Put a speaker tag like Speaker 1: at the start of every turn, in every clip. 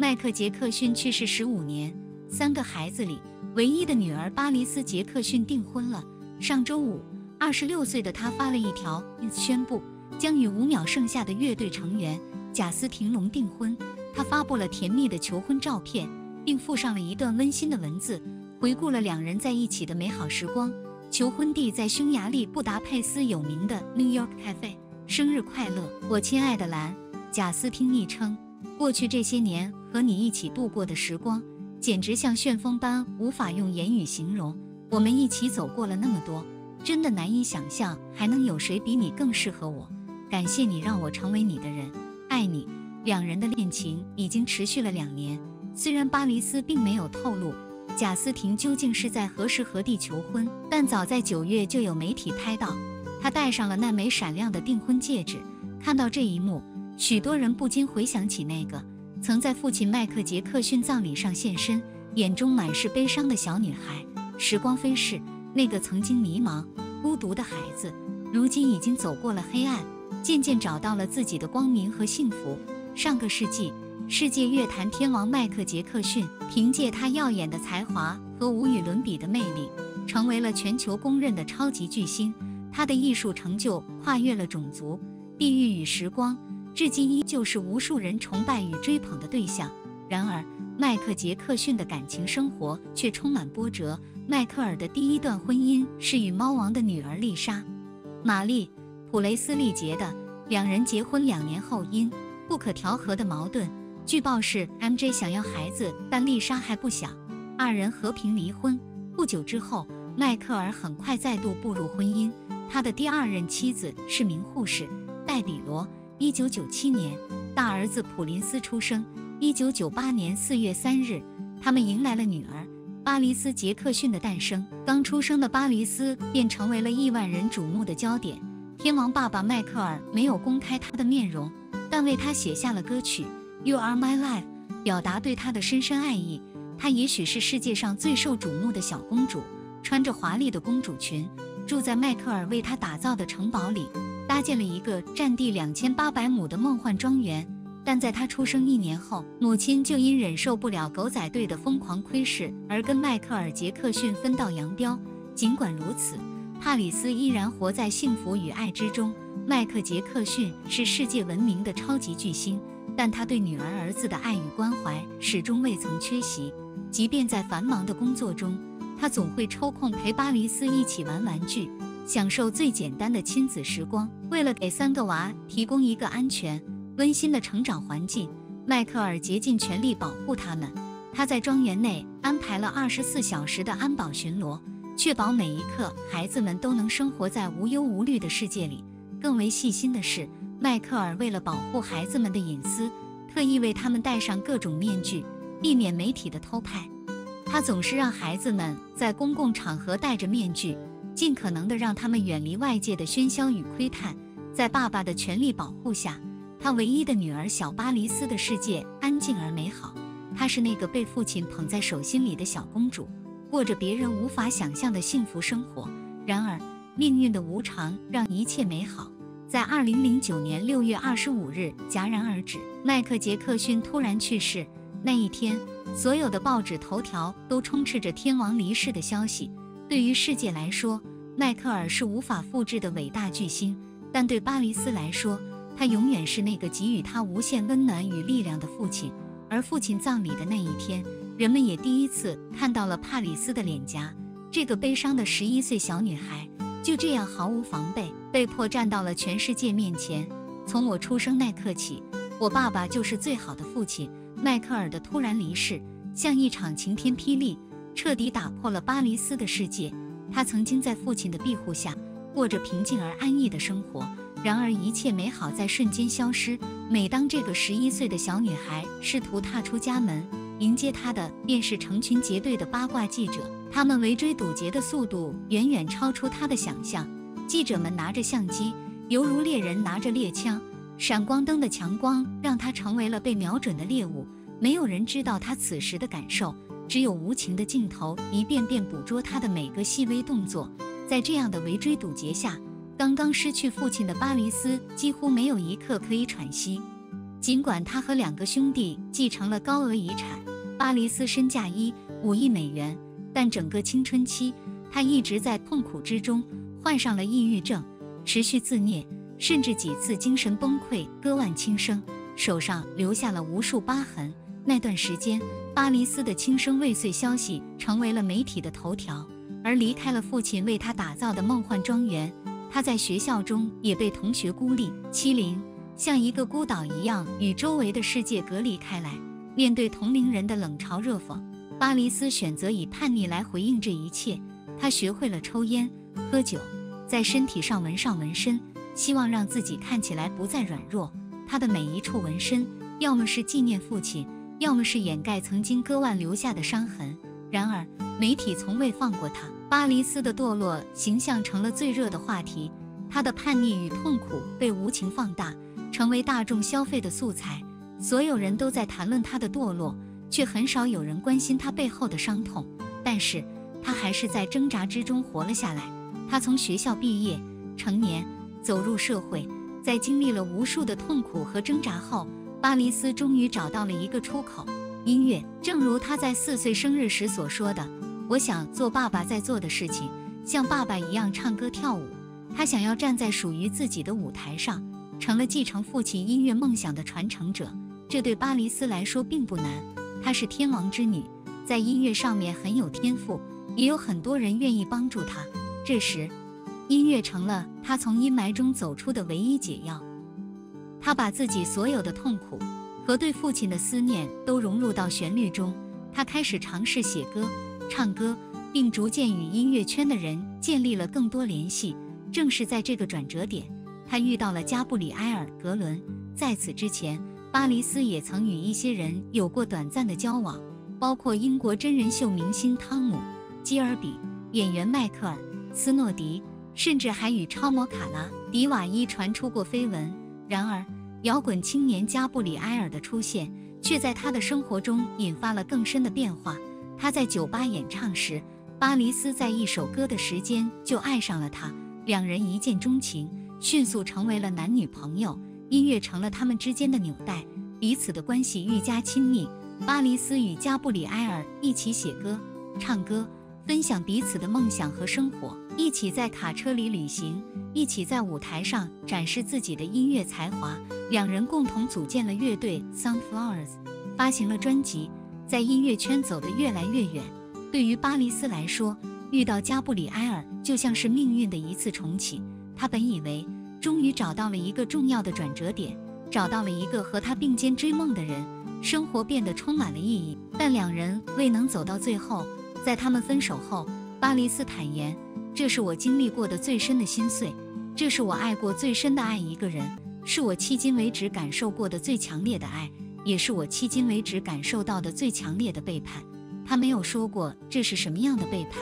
Speaker 1: 迈克·杰克逊去世15年，3个孩子里唯一的女儿巴黎斯·杰克逊订婚了。上周五，26岁的她发了一条宣布将与5秒剩下的乐队成员贾斯汀·龙订婚。她发布了甜蜜的求婚照片，并附上了一段温馨的文字，回顾了2人在一起的美好时光。求婚地在匈牙利布达佩斯有名的 New York Cafe。生日快乐，我亲爱的兰，贾斯汀昵称。过去这些年和你一起度过的时光，简直像旋风般无法用言语形容。我们一起走过了那么多，真的难以想象还能有谁比你更适合我。感谢你让我成为你的人，爱你。2人的恋情已经持续了2年，虽然巴黎斯并没有透露贾斯汀究竟是在何时何地求婚，但早在9月就有媒体拍到他戴上了那枚闪亮的订婚戒指。看到这一幕，许多人不禁回想起那个曾在父亲迈克·杰克逊葬礼上现身，眼中满是悲伤的小女孩。时光飞逝，那个曾经迷茫、孤独的孩子，如今已经走过了黑暗，渐渐找到了自己的光明和幸福。上个世纪，世界乐坛天王迈克·杰克逊凭借他耀眼的才华和无与伦比的魅力，成为了全球公认的超级巨星。他的艺术成就跨越了种族、地域与时光，至今依旧是无数人崇拜与追捧的对象。然而，迈克·杰克逊的感情生活却充满波折。迈克尔的第一段婚姻是与猫王的女儿丽莎·玛丽·普雷斯利结的，2人结婚2年后因不可调和的矛盾，据报是 MJ 想要孩子，但丽莎还不想，2人和平离婚。不久之后，迈克尔很快再度步入婚姻，他的第2任妻子是名护士戴比罗。1997年，大儿子普林斯出生。1998年4月3日，他们迎来了女儿巴黎斯·杰克逊的诞生。刚出生的巴黎斯便成为了亿万人瞩目的焦点。天王爸爸迈克尔没有公开他的面容，但为他写下了歌曲《You Are My Life》，表达对他的深深爱意。她也许是世界上最受瞩目的小公主，穿着华丽的公主裙，住在迈克尔为她打造的城堡里，搭建了一个占地2800亩的梦幻庄园。但在她出生1年后，母亲就因忍受不了狗仔队的疯狂窥视而跟迈克尔·杰克逊分道扬镳。尽管如此，帕里斯依然活在幸福与爱之中。迈克·杰克逊是世界闻名的超级巨星，但他对女儿儿子的爱与关怀始终未曾缺席。即便在繁忙的工作中，他总会抽空陪巴黎斯一起玩玩具，享受最简单的亲子时光。为了给3个娃提供一个安全、温馨的成长环境，迈克尔竭尽全力保护他们。他在庄园内安排了24小时的安保巡逻，确保每一刻孩子们都能生活在无忧无虑的世界里。更为细心的是，迈克尔为了保护孩子们的隐私，特意为他们戴上各种面具，避免媒体的偷拍。他总是让孩子们在公共场合戴着面具，尽可能地让他们远离外界的喧嚣与窥探。在爸爸的全力保护下，他唯一的女儿小巴黎斯的世界安静而美好。她是那个被父亲捧在手心里的小公主，过着别人无法想象的幸福生活。然而，命运的无常让一切美好在2009年6月25日戛然而止。迈克·杰克逊突然去世，那一天，所有的报纸头条都充斥着天王离世的消息。对于世界来说，迈克尔是无法复制的伟大巨星，但对巴黎斯来说，他永远是那个给予他无限温暖与力量的父亲。而父亲葬礼的那一天，人们也第一次看到了帕里斯的脸颊。这个悲伤的11岁小女孩就这样毫无防备，被迫站到了全世界面前。从我出生那刻起，我爸爸就是最好的父亲。迈克尔的突然离世，像一场晴天霹雳，彻底打破了巴黎斯的世界。他曾经在父亲的庇护下，过着平静而安逸的生活。然而一切美好在瞬间消失。每当这个11岁的小女孩试图踏出家门，迎接她的便是成群结队的八卦记者，他们围追堵截的速度远远超出她的想象。记者们拿着相机，犹如猎人拿着猎枪，闪光灯的强光让她成为了被瞄准的猎物。没有人知道她此时的感受，只有无情的镜头一遍遍捕捉她的每个细微动作。在这样的围追堵截下，刚刚失去父亲的巴黎斯几乎没有一刻可以喘息。尽管他和2个兄弟继承了高额遗产，巴黎斯身价1.5亿美元，但整个青春期，他一直在痛苦之中，患上了抑郁症，持续自虐，甚至几次精神崩溃，割腕轻生，手上留下了无数疤痕。那段时间，巴黎斯的轻生未遂消息成为了媒体的头条，而离开了父亲为他打造的梦幻庄园，他在学校中也被同学孤立欺凌，像一个孤岛一样与周围的世界隔离开来。面对同龄人的冷嘲热讽，巴黎斯选择以叛逆来回应这一切。他学会了抽烟、喝酒，在身体上纹上纹身，希望让自己看起来不再软弱。他的每一处纹身，要么是纪念父亲，要么是掩盖曾经割腕留下的伤痕。然而，媒体从未放过他。巴黎斯的堕落形象成了最热的话题，他的叛逆与痛苦被无情放大，成为大众消费的素材。所有人都在谈论他的堕落，却很少有人关心他背后的伤痛。但是，他还是在挣扎之中活了下来。他从学校毕业，成年，走入社会，在经历了无数的痛苦和挣扎后，巴黎斯终于找到了一个出口：音乐。正如他在4岁生日时所说的，我想做爸爸在做的事情，像爸爸一样唱歌跳舞。他想要站在属于自己的舞台上，成了继承父亲音乐梦想的传承者。这对巴黎斯来说并不难，她是天王之女，在音乐上面很有天赋，也有很多人愿意帮助她。这时，音乐成了她从阴霾中走出的唯一解药。她把自己所有的痛苦和对父亲的思念都融入到旋律中，她开始尝试写歌、唱歌，并逐渐与音乐圈的人建立了更多联系。正是在这个转折点，她遇到了加布里埃尔·格伦。在此之前，巴黎斯也曾与一些人有过短暂的交往，包括英国真人秀明星汤姆·基尔比、演员迈克尔·斯诺迪，甚至还与超模卡拉·迪瓦伊传出过绯闻。然而，摇滚青年加布里埃尔的出现，却在他的生活中引发了更深的变化。他在酒吧演唱时，巴黎斯在一首歌的时间就爱上了他，两人一见钟情，迅速成为了男女朋友。音乐成了他们之间的纽带，彼此的关系愈加亲密。巴黎斯与加布里埃尔一起写歌、唱歌，分享彼此的梦想和生活，一起在卡车里旅行，一起在舞台上展示自己的音乐才华。两人共同组建了乐队 Sunflowers， 发行了专辑，在音乐圈走得越来越远。对于巴黎斯来说，遇到加布里埃尔就像是命运的一次重启。他本以为终于找到了一个重要的转折点，找到了一个和他并肩追梦的人，生活变得充满了意义。但两人未能走到最后。在他们分手后，巴黎斯坦言，这是我经历过的最深的心碎，这是我爱过最深的爱一个人，是我迄今为止感受过的最强烈的爱，也是我迄今为止感受到的最强烈的背叛。他没有说过这是什么样的背叛，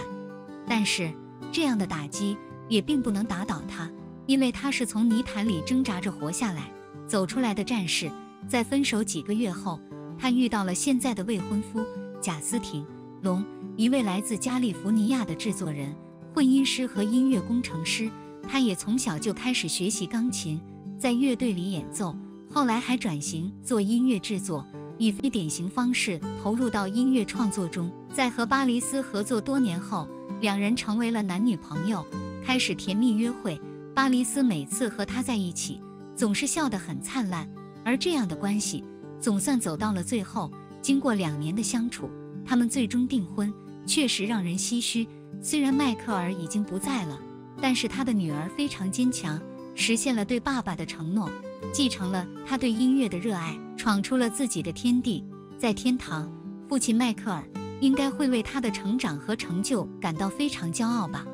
Speaker 1: 但是这样的打击也并不能打倒他，因为他是从泥潭里挣扎着活下来走出来的战士。在分手几个月后，他遇到了现在的未婚夫贾斯汀·龙，一位来自加利福尼亚的制作人、混音师和音乐工程师。他也从小就开始学习钢琴，在乐队里演奏，后来还转型做音乐制作，以非典型方式投入到音乐创作中。在和巴黎斯合作多年后，两人成为了男女朋友，开始甜蜜约会。巴黎斯每次和他在一起，总是笑得很灿烂，而这样的关系总算走到了最后。经过2年的相处，他们最终订婚，确实让人唏嘘。虽然迈克尔已经不在了，但是他的女儿非常坚强，实现了对爸爸的承诺，继承了他对音乐的热爱，闯出了自己的天地。在天堂，父亲迈克尔应该会为他的成长和成就感到非常骄傲吧。